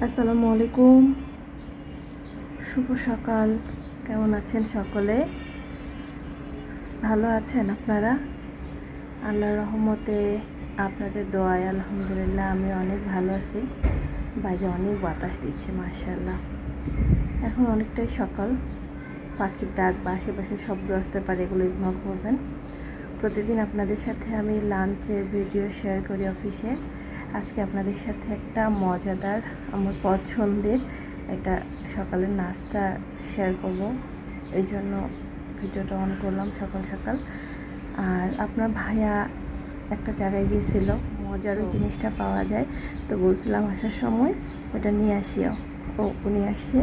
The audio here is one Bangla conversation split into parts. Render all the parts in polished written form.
আসসালামু আলাইকুম, শুভ সকাল। কেমন আছেন সকলে? ভালো আছেন আপনারা? আল্লাহর রহমতে, আপনাদের দোয়ায় আলহামদুলিল্লাহ আমি অনেক ভালো আছি। বাইরে অনেক বাতাস দিচ্ছে মাশাআল্লাহ। এখন অনেকটাই সকাল, পাখির ডাক বা আশেপাশে শব্দ আসতে পারে, এগুলো ইগনোর করবেন। প্রতিদিন আপনাদের সাথে আমি লাঞ্চের ভিডিও শেয়ার করি অফিসে। আজকে আপনাদের সাথে একটা মজাদার, আমার পছন্দের একটা সকালের নাস্তা শেয়ার করব, এই জন্য ভিডিওটা অন করলাম সকাল সকাল। আর আপনার ভাইয়া একটা জায়গায় গিয়েছিল, মজার ওই জিনিসটা পাওয়া যায়, তো বলছিলাম আসার সময় ওটা নিয়ে আসিও। উনি আসছে,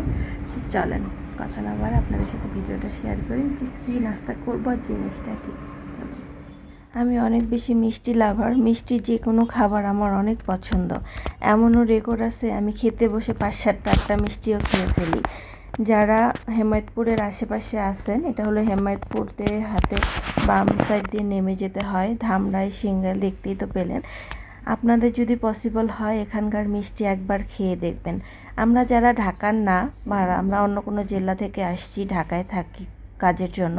তো চলেন কথা না বলে আপনাদের সাথে ভিডিওটা শেয়ার করি যে কী নাস্তা করবো আর জিনিসটা কী। চলুন। আমি অনেক বেশি মিষ্টি লাভার, মিষ্টি যে কোনো খাবার আমার অনেক পছন্দ। এমনও রেকর্ড আছে আমি খেতে বসে 5-7টা মিষ্টিও খেয়ে ফেলি। যারা হেমায়তপুরের আশেপাশে আছেন, এটা হলো হেমায়তপুরতে হাতে বাম সাইড দিয়ে নেমে যেতে হয়, ধামরাই সিঙ্গাল দেখতেই তো পেলেন। আপনাদের যদি পসিবল হয় এখানকার মিষ্টি একবার খেয়ে দেখবেন। আমরা যারা ঢাকার না, বা আমরা অন্য কোনো জেলা থেকে আসছি, ঢাকায় থাকি কাজের জন্য,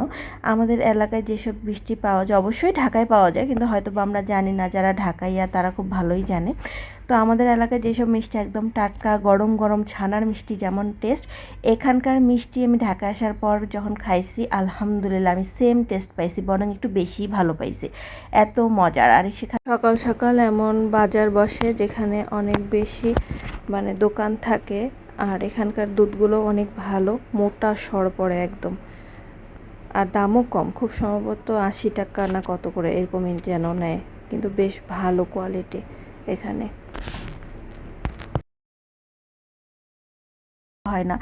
আমাদের এলাকায় যেসব মিষ্টি পাওয়া যায়, অবশ্যই ঢাকায় পাওয়া যায়, কিন্তু হয়তো বা আমরা জানি না। যারা ঢাকাইয়া তারা খুব ভালোই জানে। তো আমাদের এলাকায় যেসব মিষ্টি একদম টাটকা গরম গরম ছানার মিষ্টি যেমন টেস্ট, এখানকার মিষ্টি আমি ঢাকা আসার পর যখন খাইছি আলহামদুলিল্লাহ আমি সেম টেস্ট পাইছি, বরং একটু বেশি ভালো পাইছি। এত মজার। আর সেখানে সকাল সকাল এমন বাজার বসে যেখানে অনেক বেশি দোকান থাকে, আর এখানকার দুধগুলো অনেক ভালো, মোটা সরপড়ে একদম, আর দামও কম, খুব সম্ভবত 80 টাকা না কত করে এরকমই যেন নেয়, কিন্তু বেশ ভালো কোয়ালিটি এখানে হয় না।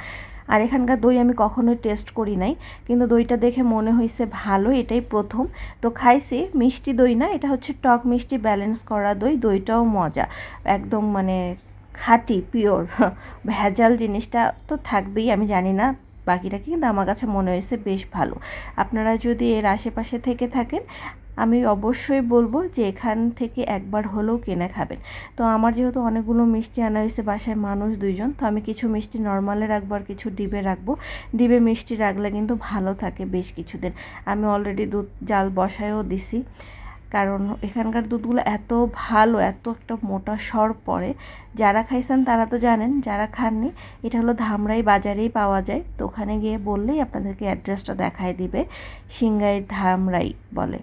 আর এখানকার দই আমি কখনোই টেস্ট করি নাই, কিন্তু দইটা দেখে মনে হয়েছে ভালো, এটাই প্রথম। তো খাইছি, মিষ্টি দই না, এটা হচ্ছে টক মিষ্টি ব্যালেন্স করা দই। দইটাও মজা, একদম খাঁটি পিওর। ভেজাল জিনিসটা তো থাকবেই, আমি জানি না বাকিটা, কিন্তু আমার কাছে মনে হয়েছে বেশ ভালো। আপনারা যদি এর আশেপাশে থেকে থাকেন, আমি অবশ্যই বলবো যে এখান থেকে একবার হলেও কিনে খাবেন। তো আমার যেহেতু অনেকগুলো মিষ্টি আনা হয়েছে, বাসায় মানুষ 2জন, তো আমি কিছু মিষ্টি নর্মালে রাখবো আর কিছু ডিবে রাখবো। ডিবে মিষ্টি রাখলে কিন্তু ভালো থাকে বেশ কিছুদিন। আমি অলরেডি দুধ জাল বসায়ও দিছি, কারণ এখানকার দুধগুলো এত ভালো, এত একটা মোটা সর পড়ে। যারা খাইছেন তারা তো জানেন, যারা খাননি, এটা হলো ধামরাই বাজারেই পাওয়া যায়। তো ওখানে গিয়ে বললেই আপনাদেরকে অ্যাড্রেসটা দেখায় দিবে, সিংগাই ধামরাই বলে।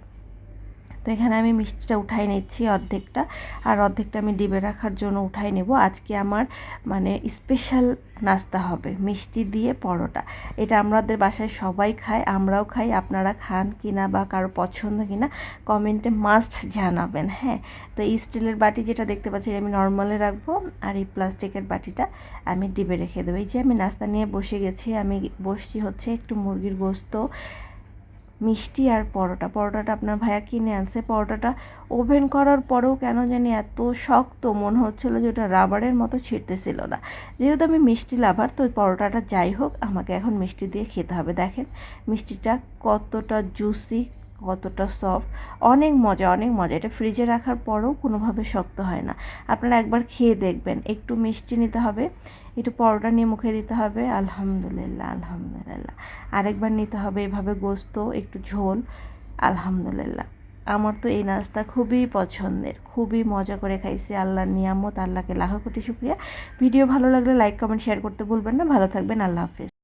তো এখানে আমি মিষ্টিটা উঠাই নিচ্ছি অর্ধেকটা, আর অর্ধেকটা আমি ডিবে রাখার জন্য উঠাই নেব। আজকে আমার স্পেশাল নাস্তা হবে মিষ্টি দিয়ে পরোটা। এটা আমাদের বাসায় সবাই খায়, আমরাও খাই। আপনারা খান কিনা বা কারো পছন্দ কিনা কমেন্টে মাস্ট জানাবেন। হ্যাঁ, তো এই স্টিলের বাটি যেটা দেখতে পাচ্ছি আমি নর্মালে রাখবো, আর এই প্লাস্টিকের বাটিটা আমি ডিবে রেখে দেবো। এই যে আমি নাস্তা নিয়ে বসে গেছি, আমি বসছি হচ্ছে একটু মুরগির গোস্ত, মিষ্টি আর পরোটাটা আপনার ভাইয়া কিনে আনছে। পরোটাটা ওভেন করার পরেও কেন জানি এত শক্ত মনে হচ্ছিলো যে ওটা রাবারের মতো ছিঁড়তেছিল না। যেহেতু আমি মিষ্টি লাভার, তো পরোটাটা যাই হোক আমাকে এখন মিষ্টি দিয়ে খেতে হবে। দেখেন মিষ্টিটা কতটা জুসি, কতটা সফট, অনেক মজা অনেক মজা। এটা ফ্রিজে রাখার পরেও কোনোভাবে শক্ত হয় না। আপনারা একবার খেয়ে দেখবেন। একটু মিষ্টি নিতে হবে, একটু পরোটা নিয়ে মুখে দিতে হবে, আলহামদুলিল্লাহ আলহামদুলিল্লাহ। আরেকবার নিতে হবে এভাবে গোস্ত, একটু ঝোল, আলহামদুলিল্লাহ। আমার তো এই নাস্তা খুবই পছন্দের, খুবই মজা করে খাইছি। আল্লাহর নিয়ামত, আল্লাহকে লাখো কোটি শুকরিয়া। ভিডিও ভালো লাগলে লাইক কমেন্ট শেয়ার করতে ভুলবেন না। ভালো থাকবেন, আল্লাহ হাফেজ।